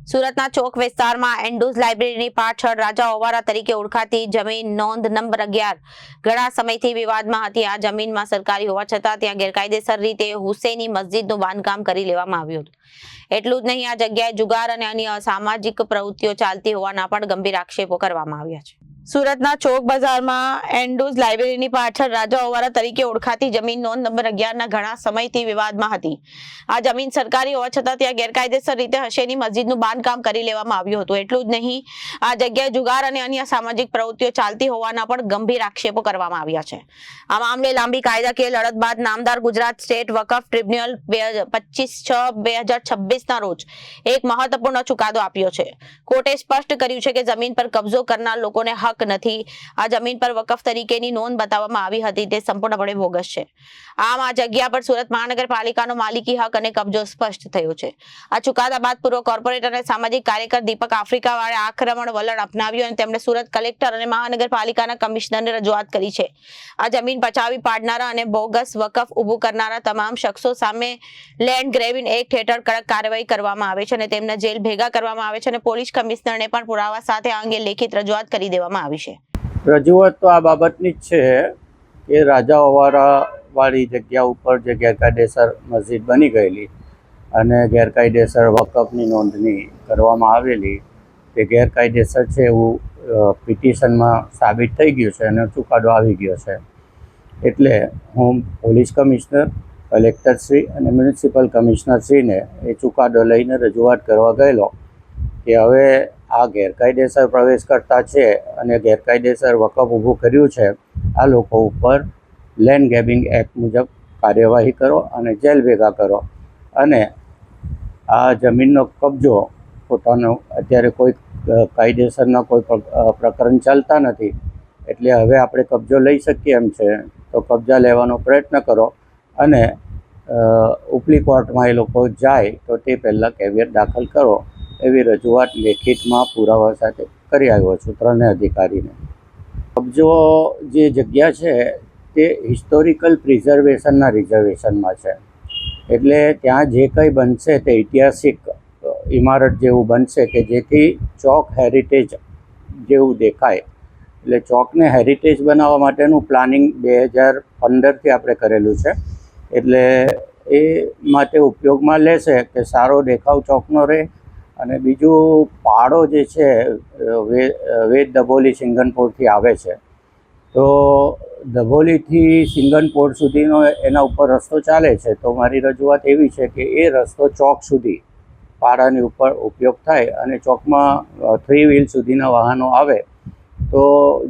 સુરતના ચોક વિસ્તારમાં એન્ડ્રુઝ લાઇબ્રેરીની પાછળ રાજા ઓવારા તરીકે ઓળખાતી જમીન નોંધ નંબર 11 ઘણા સમયથી વિવાદમાં હતી। આ જમીનમાં સરકારી હોવા છતાં ત્યાં ગેરકાયદેસર રીતે હુસૈની મસ્જિદનું બાંધકામ કરી લેવામાં આવ્યું હતું। એટલું જ નહીં, આ જગ્યાએ જુગાર અને અન્ય અસામાજિક પ્રવૃત્તિઓ ચાલતી હોવાના પણ ગંભીર આક્ષેપો કરવામાં આવ્યા છે। સુરતના ચોક બજારમાં એન્ડ્રુઝ લાઇબ્રેરીની પાછળ રાજા ઓવારા તરીકે ઓળખાતી જમીન નોંધ નંબર 11 ઘણા સમયથી વિવાદમાં હતી। આ જમીન સરકારી હોવા છતાં ત્યાં ગેરકાયદેસર રીતે હુસૈની મસ્જિદનું બાંધકામ કરી લેવામાં આવ્યું હતું। એટલું જ નહીં, આ જગ્યાએ જુગાર અને અન્ય સામાજિક પ્રવૃત્તિઓ ચાલતી હોવાના પણ ગંભીર આક્ષેપો કરવામાં આવ્યા છે। આ મામલે લાંબી કાયદાકીય લડત બાદ નામદાર ગુજરાત સ્ટેટ વકફ ટ્રિબ્યુનલ 25/6/2026ના રોજ એક મહત્વપૂર્ણ ચુકાદો આપ્યો છે। કોર્ટે સ્પષ્ટ કર્યું છે કે જમીન પર કબજો કરનાર લોકોને હક નથી। આ જમીન પર વકફ તરીકેની નોંધ બતાવવામાં આવી હતી તે સંપૂર્ણપણે બોગસ છે। આમ આ જગ્યા પર સુરત મહાનગરપાલિકાનો માલિકી હક અને કબજો સ્પષ્ટ થયો છે। આ ચુકાદા બાદ પૂર્વ કોર્પોરેટર અને સામાજિક કાર્યકર દીપક આફ્રિકાવાળે આક્રમણ વલણ અપનાવ્યું અને તેમણે સુરત કલેક્ટર અને મહાનગરપાલિકાના કમિશનરને રજૂઆત કરી છે। આ જમીન પચાવી પાડનારા અને બોગસ વકફ ઊભું કરનારા તમામ શખ્સો સામે લેન્ડ ગ્રેબિંગ એક્ટ હેઠળ કડક કાર્યવાહી કરવામાં આવે છે અને તેમને જેલ ભેગા કરવામાં આવે છે અને પોલીસ કમિશનરને પણ પુરાવા સાથે આ અંગે લેખિત રજૂઆત કરી દેવામાં આવી છે। રજૂઆત તો આ બાબતની જ છે કે રાજા ઓવારા વાળી જગ્યા ઉપર જે ગેરકાયદેસર મસ્જિદ બની ગયેલી અને ગેરકાયદેસર વકફની નોંધણી કરવામાં આવેલી તે ગેરકાયદેસર છે એવું પિટિશનમાં સાબિત થઈ ગયું છે અને ચુકાદો આવી ગયો છે। એટલે હું પોલીસ કમિશનર, કલેક્ટરશ્રી અને મ્યુનિસિપલ કમિશનરશ્રીને એ ચુકાદો લઈને રજૂઆત કરવા ગયેલો કે હવે આ ગેરકાયદેસર પ્રવેશ કરતા છે અને ગેરકાયદેસર વકફ ઊભું કર્યું છે, આ લોકો ઉપર લેન્ડ ગ્રેબિંગ એક્ટ મુજબ કાર્યવાહી કરો અને જેલ ભેગા કરો અને આ જમીનનો કબજો પોતાનો અત્યારે કોઈ કાયદેસરના કોઈ પ્રકરણ ચાલતા નથી એટલે હવે આપણે કબજો લઈ શકીએ એમ છે, તો કબજા લેવાનો પ્રયત્ન કરો અને ઉપલી કોર્ટમાં એ લોકો જાય તો તે પહેલાં કેવિયટ દાખલ કરો એવી રજૂઆત લેખિતમાં પુરાવા સાથે કરી આવ્યો છું ત્રણેય અધિકારીને। કબજો જે જગ્યા છે તે હિસ્ટોરિકલ પ્રિઝર્વેશનના રિઝર્વેશનમાં છે એટલે ત્યાં જે કંઈ બનશે તે ઐતિહાસિક ઇમારત જેવું બનશે કે જેથી ચોક હેરિટેજ જેવું દેખાય। એટલે ચોકને હેરિટેજ બનાવવા માટેનું પ્લાનિંગ 2015થી આપણે કરેલું છે એટલે એ માટે ઉપયોગમાં લેશે કે સારો દેખાવ ચોકનો રહે અને બીજું પાડો જે છે વેદ દભોલી સિંગનપોરથી આવે છે તો દભોલીથી સિંગનપોર સુધીનો એના ઉપર રસ્તો ચાલે છે તો મારી રજૂઆત એવી છે કે એ રસ્તો ચોક સુધી પાડાની ઉપર ઉપયોગ થાય અને ચોકમાં 3 વ્હીલ સુધીના વાહનો આવે તો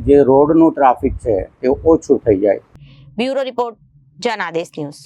જે રોડનું ટ્રાફિક છે તે ઓછું થઈ જાય। Bureau report, Janadesh news.